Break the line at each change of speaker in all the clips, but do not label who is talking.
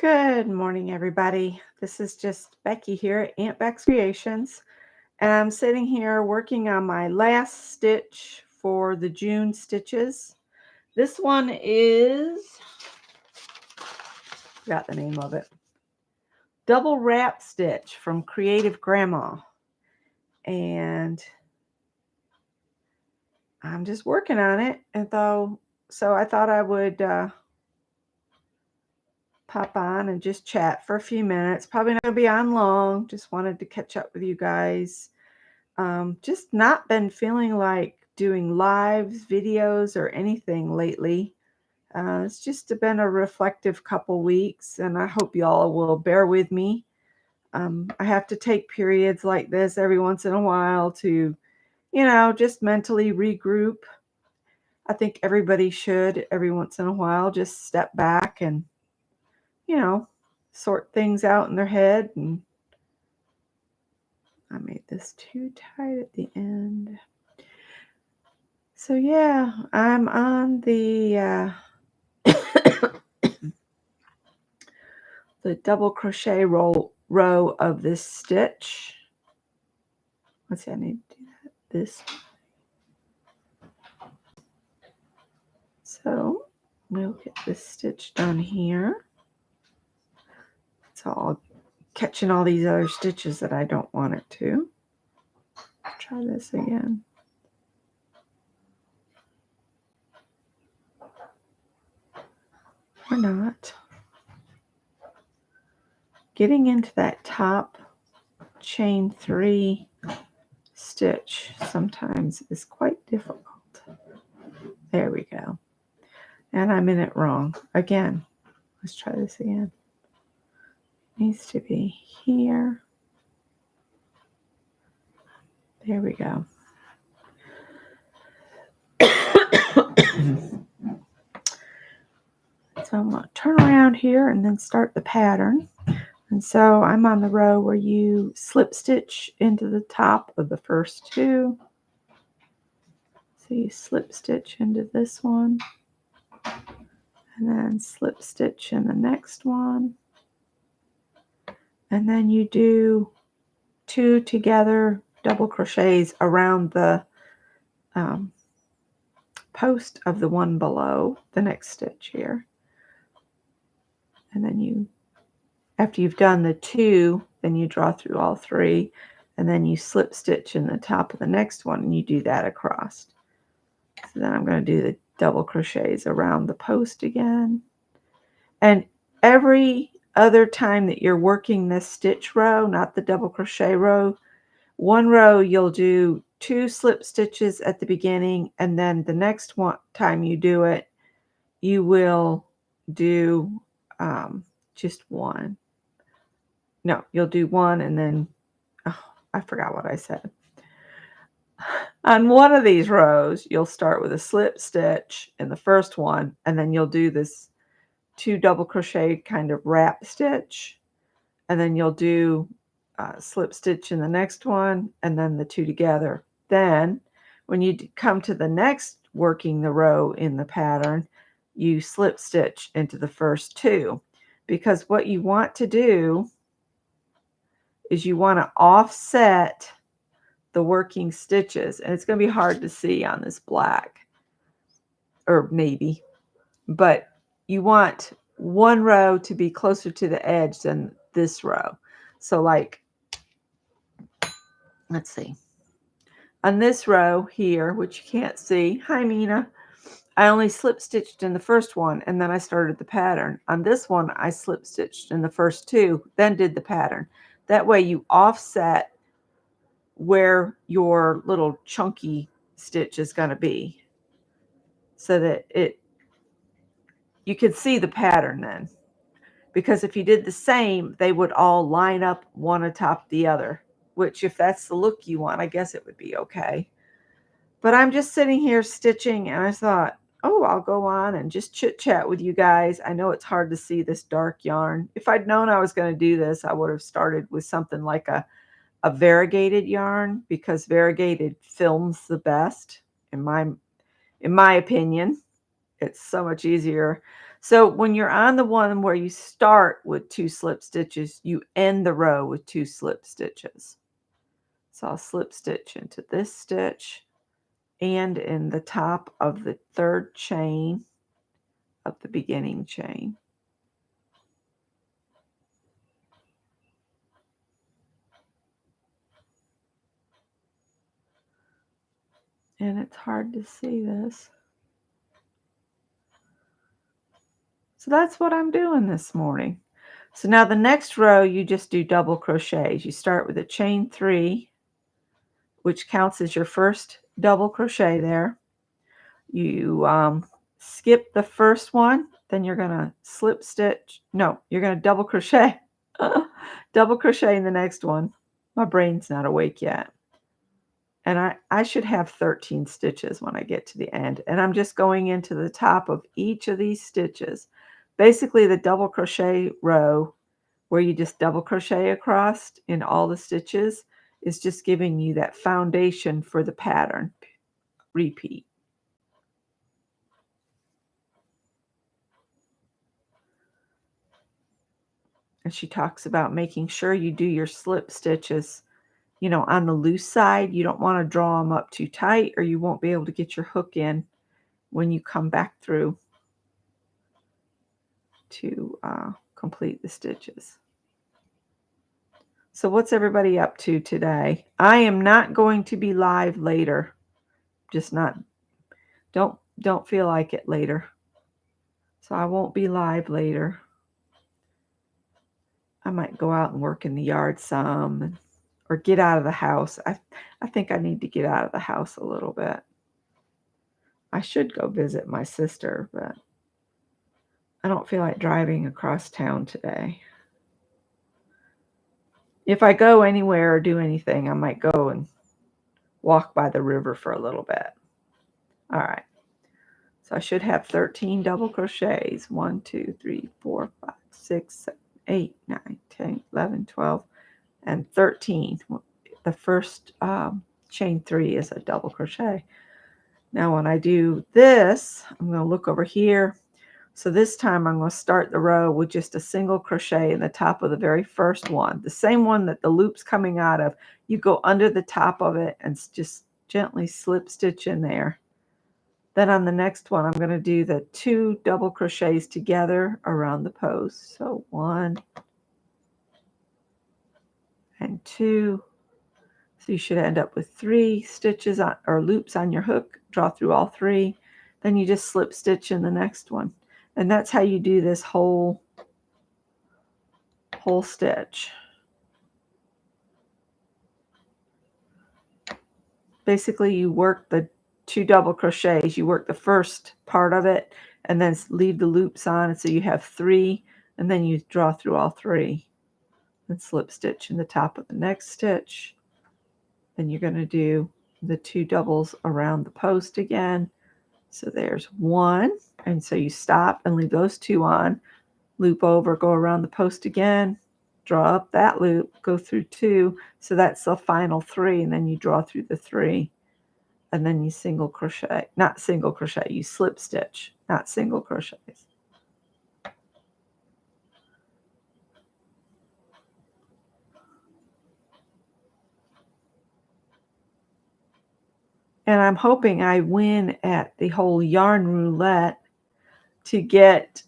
Good morning, everybody. This is just Becky here at Aunt Beck's Creations, and I'm sitting here working on my last stitch for the June stitches. This one is, forgot the name of it, Double Wrap Stitch from Creative Grandma, and I'm just working on it. And so I thought I would pop on and just chat for a few minutes. Probably not going to be on long. Just wanted to catch up with you guys. Just not been feeling like doing lives, videos, or anything lately. It's just been a reflective couple weeks, and I hope y'all will bear with me. I have to take periods like this every once in a while to, just mentally regroup. I think everybody should every once in a while just step back and, sort things out in their head. And I made this too tight at the end. So yeah, I'm on the the double crochet row of this stitch. Let's see, I need to do that this way. So we'll get this stitch done here. It's all catching all these other stitches that I don't want it to. Try this again. Or not. Getting into that top chain 3 stitch sometimes is quite difficult. There we go. And I'm in it wrong again. Let's try this again. Needs to be here. There we go. So I'm going to turn around here and then start the pattern. And so I'm on the row where you slip stitch into the top of the first 2. So you slip stitch into this one, and then slip stitch in the next one. And then you do 2 together double crochets around the post of the one below the next stitch here. And then after you've done the 2, then you draw through all 3, and then you slip stitch in the top of the next one, and you do that across. So then I'm going to do the double crochets around the post again. And every other time that you're working this stitch row, not the double crochet row, one row you'll do 2 slip stitches at the beginning, and then the next time you do it, you will do just 1. No, you'll do 1, and then, I forgot what I said. On one of these rows, you'll start with a slip stitch in the first one, and then you'll do this 2 double crochet kind of wrap stitch, and then you'll do slip stitch in the next one, and then the 2 together. Then when you come to the next working the row in the pattern, you slip stitch into the first 2, because what you want to do is you want to offset the working stitches, and it's going to be hard to see on this black or navy, but you want one row to be closer to the edge than this row. So like, let's see, on this row here, which you can't see, hi Mina, I only slip stitched in the first one, and then I started the pattern. On this one, I slip stitched in the first 2, then did the pattern. That way you offset where your little chunky stitch is going to be, so that you can see the pattern then. Because if you did the same, they would all line up one atop the other, which if that's the look you want, I guess it would be okay. But I'm just sitting here stitching, and I thought, oh, I'll go on and just chit chat with you guys. I know it's hard to see this dark yarn. If I'd known I was going to do this, I would have started with something like a variegated yarn, because variegated films the best in my opinion. It's so much easier. So when you're on the one where you start with 2 slip stitches, you end the row with 2 slip stitches. So I'll slip stitch into this stitch and in the top of the 3rd chain of the beginning chain. And it's hard to see this. So that's what I'm doing this morning. So now the next row, you just do double crochets. You start with a chain 3, which counts as your first double crochet there. You skip the first one, then you're going to slip stitch. No, you're going to double crochet. Double crochet in the next one. My brain's not awake yet. And I should have 13 stitches when I get to the end. And I'm just going into the top of each of these stitches. Basically, the double crochet row where you just double crochet across in all the stitches is just giving you that foundation for the pattern. Repeat. And she talks about making sure you do your slip stitches, you know, on the loose side. You don't want to draw them up too tight or you won't be able to get your hook in when you come back through to complete the stitches. So what's everybody up to today? I am not going to be live later. Just not, don't feel like it later. So I won't be live later. I might go out and work in the yard some or get out of the house. I think I need to get out of the house a little bit. I should go visit my sister, but I don't feel like driving across town today. If I go anywhere or do anything, I might go and walk by the river for a little bit. All right. So I should have 13 double crochets. 1, 2, 3, 4, 5, 6, 7, 8, 9, 10, 11, 12, and 13. The first chain 3 is a double crochet. Now when I do this, I'm going to look over here. So this time I'm going to start the row with just a single crochet in the top of the very first one. The same one that the loop's coming out of. You go under the top of it and just gently slip stitch in there. Then on the next one, I'm going to do the 2 double crochets together around the post. So 1 and 2. So you should end up with 3 stitches on, or loops on your hook. Draw through all 3. Then you just slip stitch in the next one. And that's how you do this whole stitch. Basically, you work the 2 double crochets. You work the first part of it and then leave the loops on. So you have 3, and then you draw through all 3 and slip stitch in the top of the next stitch. Then you're going to do the 2 doubles around the post again. So there's 1, and so you stop and leave those 2 on, loop over, go around the post again, draw up that loop, go through 2, so that's the final 3, and then you draw through the 3, and then you single crochet, not single crochet, you slip stitch, not single crochets. And I'm hoping I win at the whole yarn roulette to get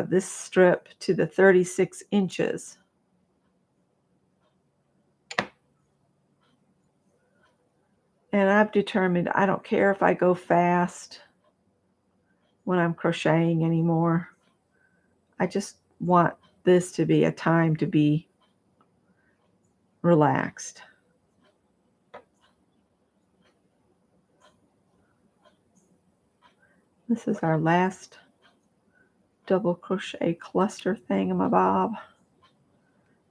this strip to the 36 inches. And I've determined I don't care if I go fast when I'm crocheting anymore. I just want this to be a time to be relaxed. This is our last double crochet cluster thingamabob.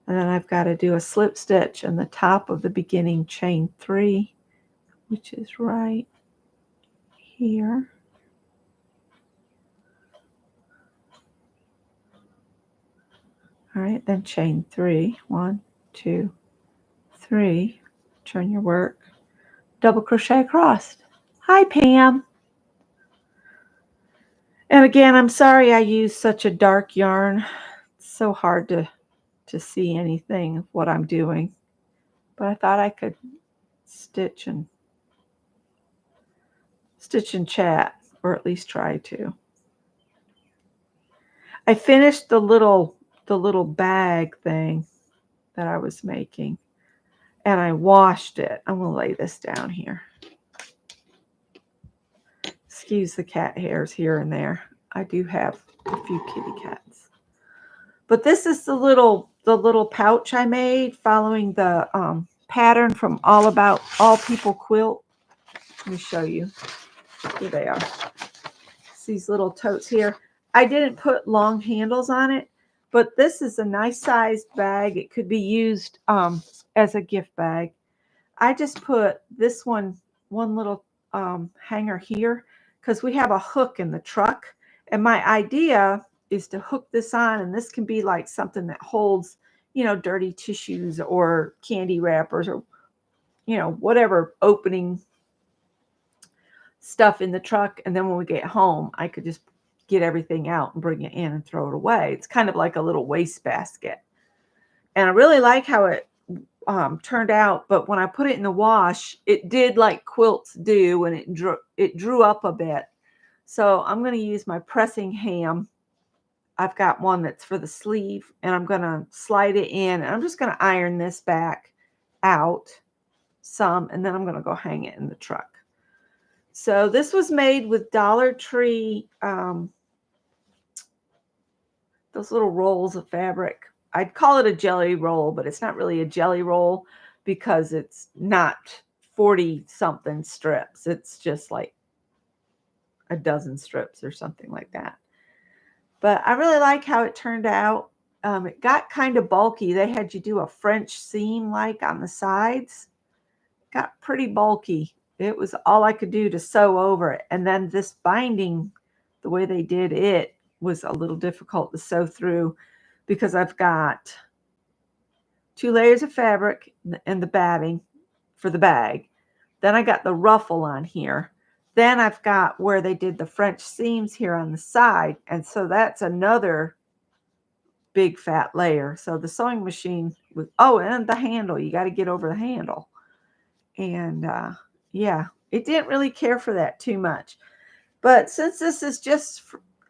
And then I've got to do a slip stitch in the top of the beginning chain 3, which is right here. All right, then chain 3. 1, 2, 3. Turn your work. Double crochet across. Hi, Pam. And again, I'm sorry I used such a dark yarn. It's so hard to see anything of what I'm doing. But I thought I could stitch and chat, or at least try to. I finished the little bag thing that I was making, and I washed it. I'm going to lay this down here. Excuse the cat hairs here and there. I do have a few kitty cats. But this is the little pouch I made following the pattern from All People Quilt. Let me show you. Here they are. It's these little totes here. I didn't put long handles on it, but this is a nice sized bag. It could be used as a gift bag. I just put this one little hanger here because we have a hook in the truck. And my idea is to hook this on, and this can be like something that holds, dirty tissues or candy wrappers or, whatever opening stuff in the truck. And then when we get home, I could just get everything out and bring it in and throw it away. It's kind of like a little waste basket. And I really like how it turned out, but when I put it in the wash, it did like quilts do, and it drew up a bit. So I'm going to use my pressing ham. I've got one that's for the sleeve, and I'm going to slide it in, and I'm just going to iron this back out some, and then I'm going to go hang it in the truck. So this was made with Dollar Tree, those little rolls of fabric. I'd call it a jelly roll, but it's not really a jelly roll because it's not 40 something strips. It's just like a dozen strips or something like that. But I really like how it turned out. It got kind of bulky. They had you do a French seam like on the sides. Got pretty bulky. It was all I could do to sew over it. And then this binding, the way they did it, was a little difficult to sew through because I've got 2 layers of fabric and the batting for the bag. Then I got the ruffle on here. Then I've got where they did the French seams here on the side. And so that's another big fat layer. So the sewing machine was, and the handle, you got to get over the handle. And yeah, it didn't really care for that too much. But since this is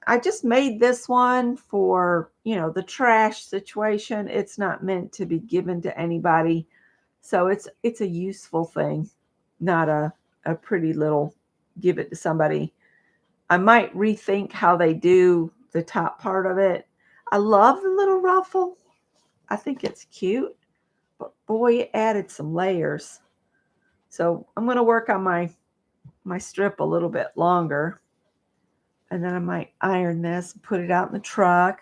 I just made this one for, the trash situation. It's not meant to be given to anybody. So it's a useful thing, not a pretty little give it to somebody. I might rethink how they do the top part of it. I love the little ruffle. I think it's cute, but boy, it added some layers. So I'm going to work on my strip a little bit longer. And then I might iron this, put it out in the truck,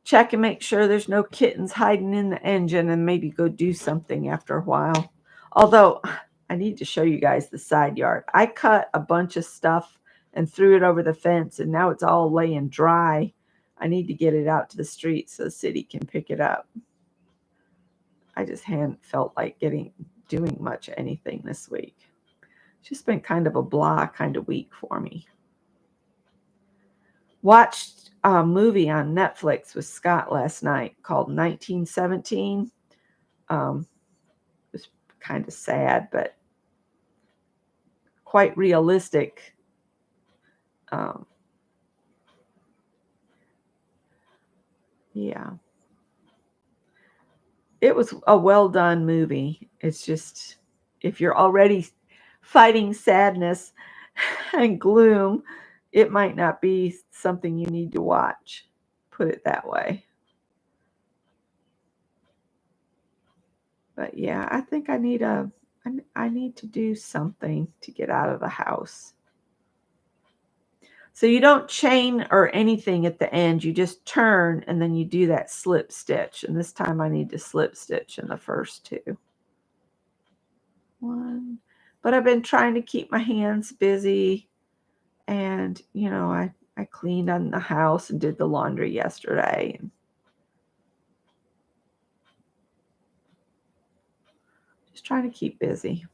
check and make sure there's no kittens hiding in the engine, and maybe go do something after a while. Although I need to show you guys the side yard. I cut a bunch of stuff and threw it over the fence, and now it's all laying dry. I need to get it out to the street so the city can pick it up. I just hadn't felt like doing much anything this week. It's just been kind of a blah kind of week for me. Watched a movie on Netflix with Scott last night called 1917. It was kind of sad, but quite realistic. Yeah. It was a well done movie. It's just, if you're already fighting sadness and gloom, it might not be something you need to watch. Put it that way. But yeah, I think I need to do something to get out of the house. So you don't chain or anything at the end. You just turn and then you do that slip stitch. And this time I need to slip stitch in the first 2. 1. But I've been trying to keep my hands busy. And, I cleaned on the house and did the laundry yesterday. And just trying to keep busy.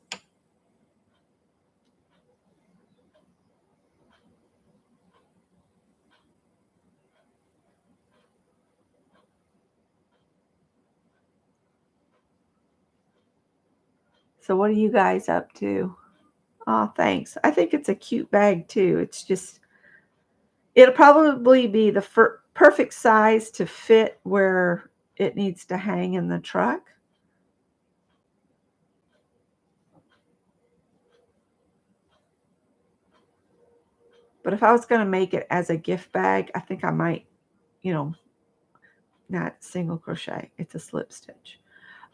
So what are you guys up to? Oh, thanks. I think it's a cute bag too. It's just, it'll probably be the perfect size to fit where it needs to hang in the truck. But if I was going to make it as a gift bag, I think I might, you know, not single crochet. It's a slip stitch.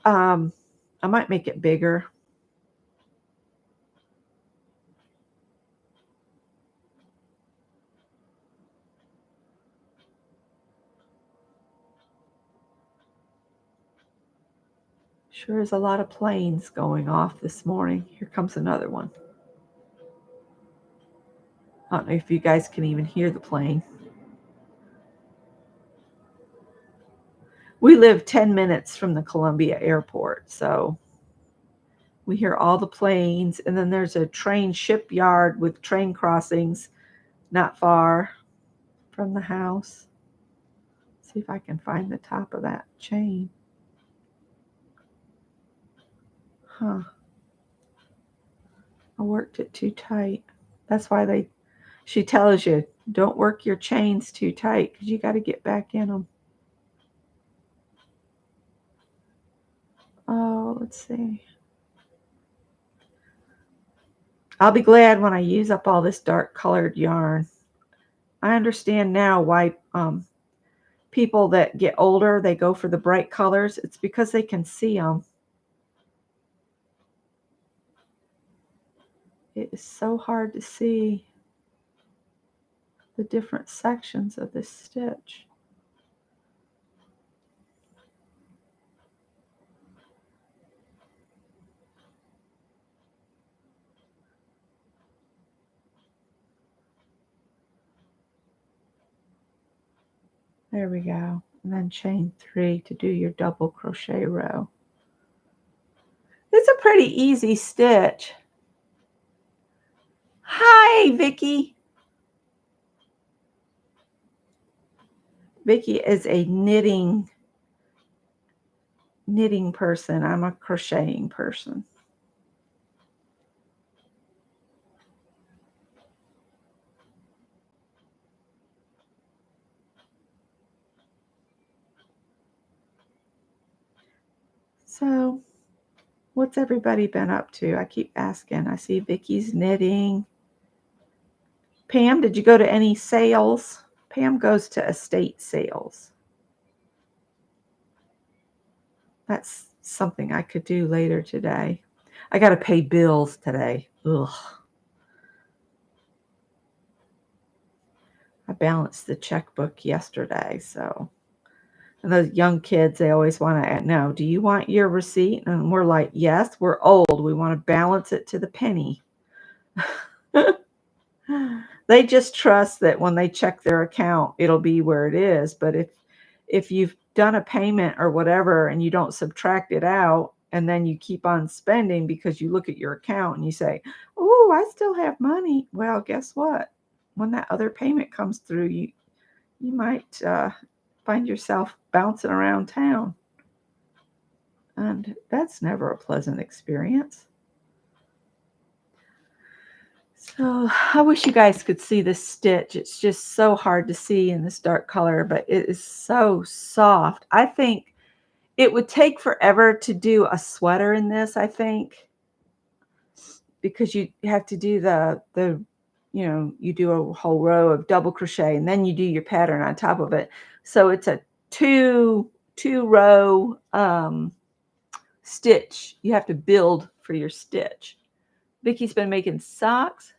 I might make it bigger. Sure is a lot of planes going off this morning. Here comes another one. I don't know if you guys can even hear the plane. We live 10 minutes from the Columbia airport, so we hear all the planes, and then there's a train shipyard with train crossings not far from the house. See if I can find the top of that chain. Huh. I worked it too tight. That's why she tells you, don't work your chains too tight because you got to get back in them. Oh, let's see. I'll be glad when I use up all this dark colored yarn. I understand now why people that get older, they go for the bright colors. It's because they can see them. It is so hard to see the different sections of this stitch. There we go. And then chain 3 to do your double crochet row. It's a pretty easy stitch. Hi, Vicky. Vicky is a knitting person. I'm a crocheting person. So, what's everybody been up to? I keep asking. I see Vicky's knitting. Pam, did you go to any sales? Pam goes to estate sales. That's something I could do later today. I got to pay bills today. Ugh. I balanced the checkbook yesterday, so. And those young kids, they always want to know, do you want your receipt? And we're like, yes, we're old. We want to balance it to the penny. They just trust that when they check their account, it'll be where it is. But if you've done a payment or whatever and you don't subtract it out and then you keep on spending because you look at your account and you say, oh, I still have money. Well, guess what? When that other payment comes through, you might find yourself bouncing around town. And that's never a pleasant experience. So I wish you guys could see this stitch. It's just so hard to see in this dark color, but it is so soft. I think it would take forever to do a sweater in this, I think, because you have to do you do a whole row of double crochet and then you do your pattern on top of it. So it's a two row stitch. You have to build for your stitch. Vicky's been making socks.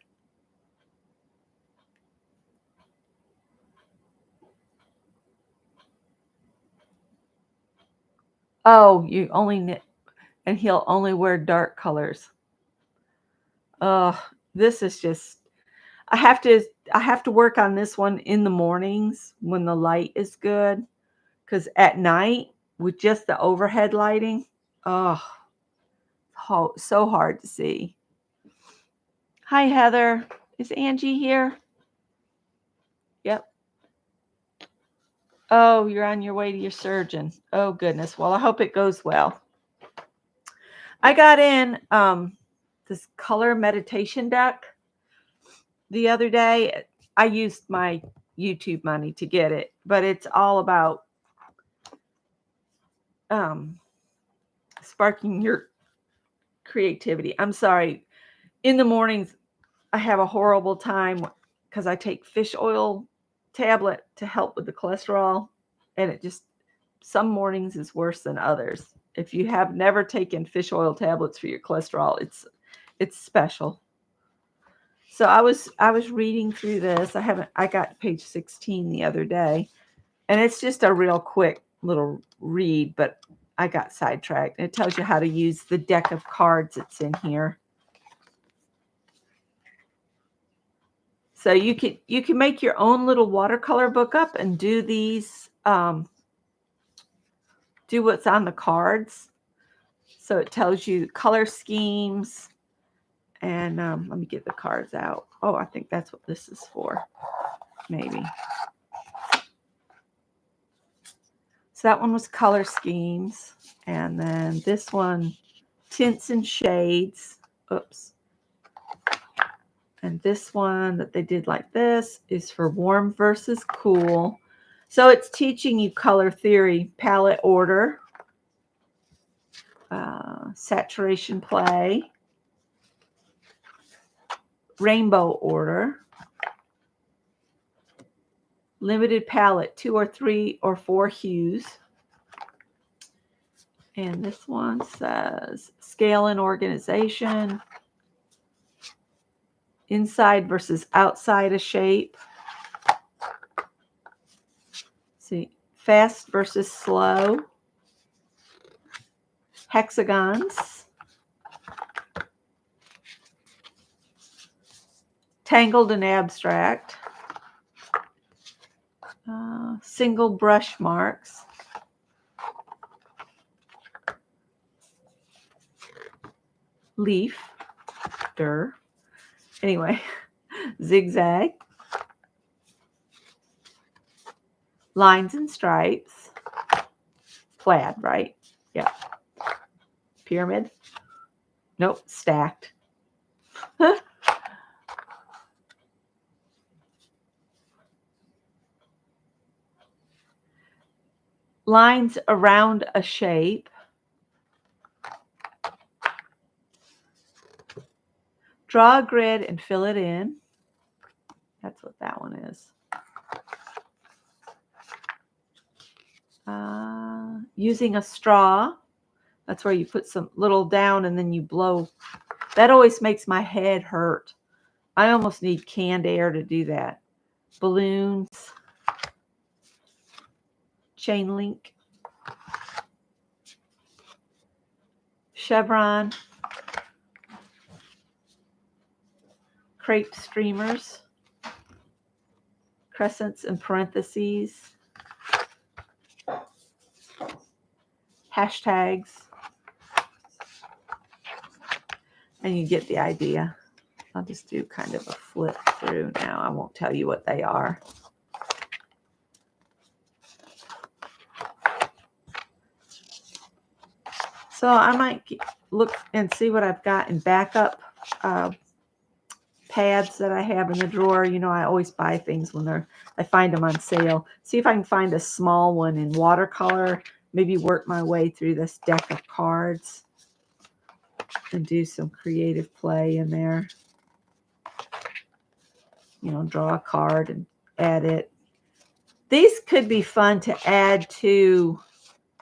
Oh, you only knit, and he'll only wear dark colors. Oh, this is just, I have to work on this one in the mornings when the light is good, because at night with just the overhead lighting, oh, so hard to see. Hi, Heather. Is Angie here? Yep. Oh, you're on your way to your surgeon. Oh, goodness. Well, I hope it goes well. I got in this color meditation deck the other day. I used my YouTube money to get it, but it's all about sparking your creativity. I'm sorry. In the mornings, I have a horrible time because I take fish oil tablet to help with the cholesterol, and it just some mornings is worse than others. If you have never taken fish oil tablets for your cholesterol, it's special. So I was reading through this. I got page 16 the other day, and it's just a real quick little read, but I got sidetracked. It tells you how to use the deck of cards that's in here. So you can make your own little watercolor book up and do these do what's on the cards. So it tells you color schemes, and let me get the cards out. Oh, I think that's what this is for. Maybe. So that one was color schemes, and then this one, tints and shades. Oops. And this one that they did like this is for warm versus cool. So it's teaching you color theory, palette order, saturation play, rainbow order, limited palette, 2 or 3 or 4 hues. And this one says scale and organization, inside versus outside a shape. See, fast versus slow, hexagons, tangled and abstract, single brush marks, leaf, anyway, zigzag, lines and stripes, plaid, right? Yeah. Pyramid? Nope, stacked. Lines around a shape. Draw a grid and fill it in. That's what that one is. Using a straw. That's where you put some little down and then you blow. That always makes my head hurt. I almost need canned air to do that. Balloons. Chain link. Chevron. Crepe streamers. Crescents and parentheses. Hashtags. And you get the idea. I'll just do kind of a flip through now. I won't tell you what they are. So I might look and see what I've got in backup pads that I have in the drawer. You know, I always buy things when I find them on sale. See if I can find a small one in watercolor. Maybe work my way through this deck of cards and do some creative play in there. You know, draw a card and add it. These could be fun to add to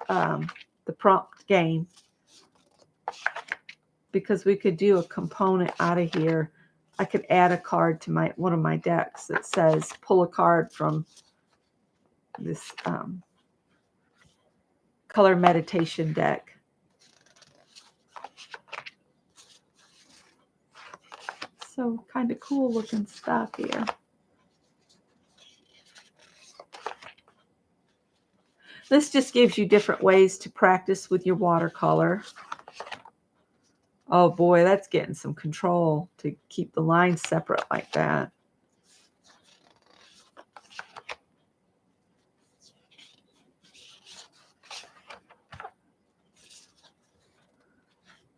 the prompt game, because we could do a component out of here. I could add a card to one of my decks that says pull a card from this color meditation deck. So kind of cool looking stuff here. This just gives you different ways to practice with your watercolor. Oh boy, that's getting some control to keep the lines separate like that.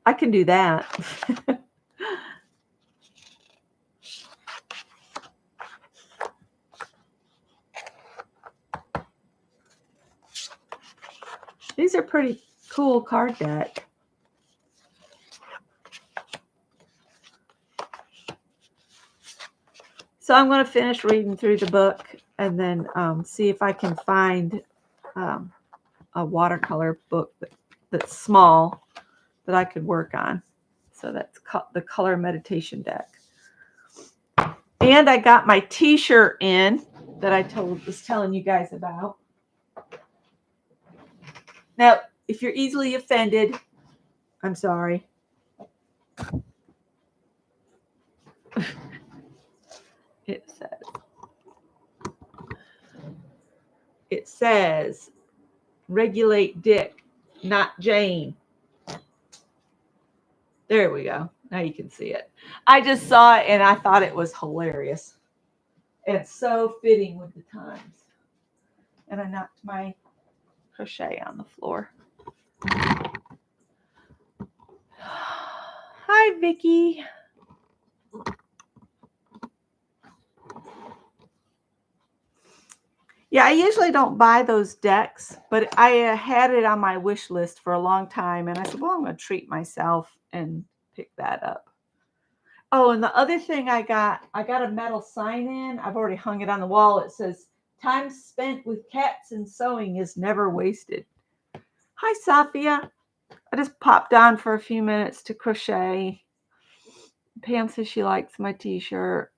I can do that. These are pretty cool card deck. So I'm going to finish reading through the book and then see if I can find a watercolor book that's small that I could work on. So that's the color meditation deck. And I got my t-shirt in that I was telling you guys about. Now, if you're easily offended, I'm sorry. It says, regulate Dick, not Jane. There we go. Now you can see it. I just saw it and I thought it was hilarious. It's so fitting with the times. And I knocked my crochet on the floor. Hi, Vicki. Yeah, I usually don't buy those decks, but I had it on my wish list for a long time. And I said, well, I'm going to treat myself and pick that up. Oh, and the other thing I got a metal sign in. I've already hung it on the wall. It says, time spent with cats and sewing is never wasted. Hi, Sophia. I just popped on for a few minutes to crochet. Pam says she likes my t-shirt.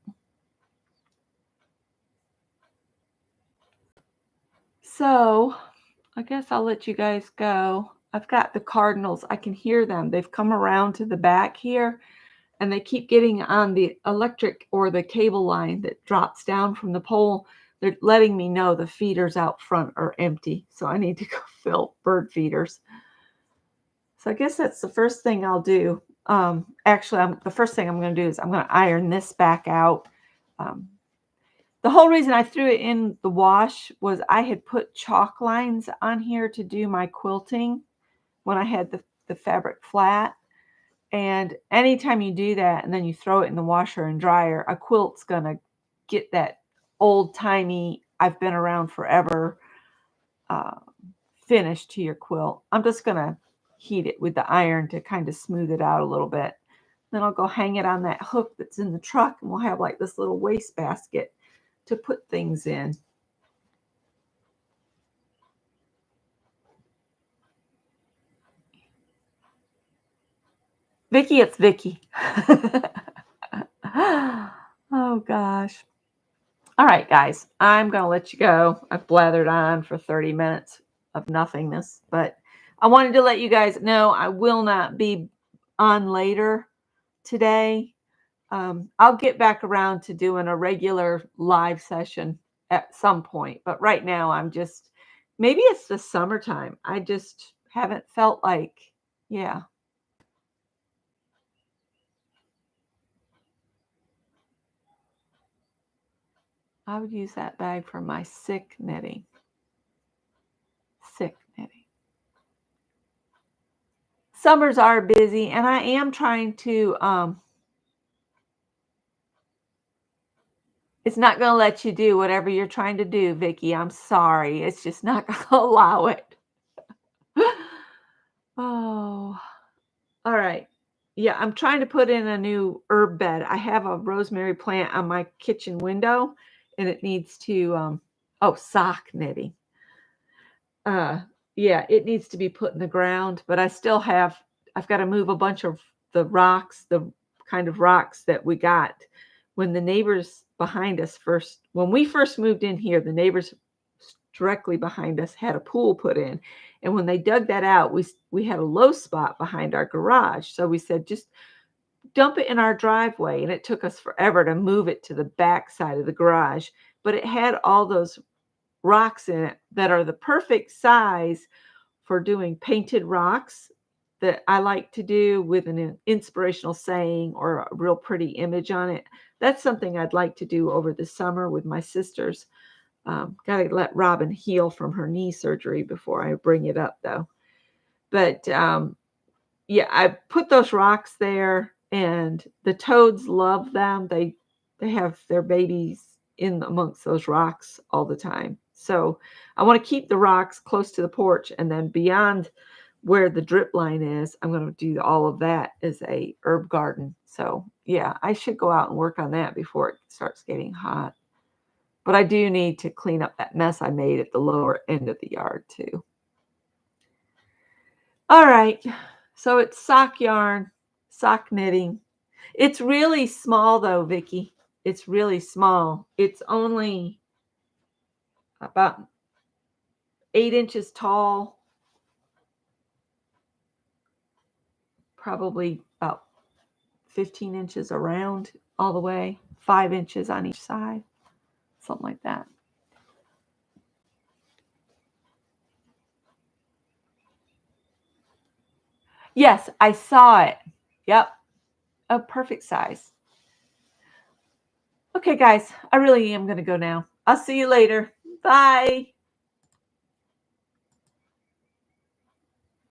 So I guess I'll let you guys go. I've got the cardinals. I can hear them. They've come around to the back here and they keep getting on the electric or the cable line that drops down from the pole. They're letting me know the feeders out front are empty. So I need to go fill bird feeders. So I guess that's the first thing I'll do. Actually, the first thing I'm going to do is I'm going to iron this back out. The whole reason I threw it in the wash was I had put chalk lines on here to do my quilting when I had the fabric flat. And anytime you do that and then you throw it in the washer and dryer, a quilt's going to get that old-timey, I've been around forever finish to your quilt. I'm just going to heat it with the iron to kind of smooth it out a little bit. Then I'll go hang it on that hook that's in the truck and we'll have like this little waste basket to put things in. Vicki, it's Vicki. Oh gosh. All right, guys, I'm going to let you go. I've blathered on for 30 minutes of nothingness, but I wanted to let you guys know I will not be on later today. I'll get back around to doing a regular live session at some point, but right now I'm just, maybe it's the summertime. I just haven't felt like, yeah. I would use that bag for my sick knitting. Sick knitting. Summers are busy, and I am trying to, it's not going to let you do whatever you're trying to do, Vicki. I'm sorry. It's just not going to allow it. Oh, all right. Yeah, I'm trying to put in a new herb bed. I have a rosemary plant on my kitchen window, and it needs to, sock knitting. Yeah, it needs to be put in the ground, but I've got to move a bunch of the rocks, the kind of rocks that we got when the neighbors behind us when we first moved in here, the neighbors directly behind us had a pool put in. And when they dug that out, we had a low spot behind our garage. So we said, just dump it in our driveway. And it took us forever to move it to the back side of the garage. But it had all those rocks in it that are the perfect size for doing painted rocks that I like to do with an inspirational saying or a real pretty image on it. That's something I'd like to do over the summer with my sisters. Got to let Robin heal from her knee surgery before I bring it up, though. But yeah, I put those rocks there, and the toads love them. They have their babies in amongst those rocks all the time. So I want to keep the rocks close to the porch, and then beyond where the drip line is, I'm going to do all of that as a herb garden. So yeah, I should go out and work on that before it starts getting hot. But I do need to clean up that mess I made at the lower end of the yard too. All right. So it's sock yarn, sock knitting. It's really small though, Vicky. It's really small. It's only about 8 inches tall, probably about 15 inches around all the way, 5 inches on each side, something like that. Yes, I saw it. Yep. A perfect size. Okay, guys, I really am going to go now. I'll see you later. Bye.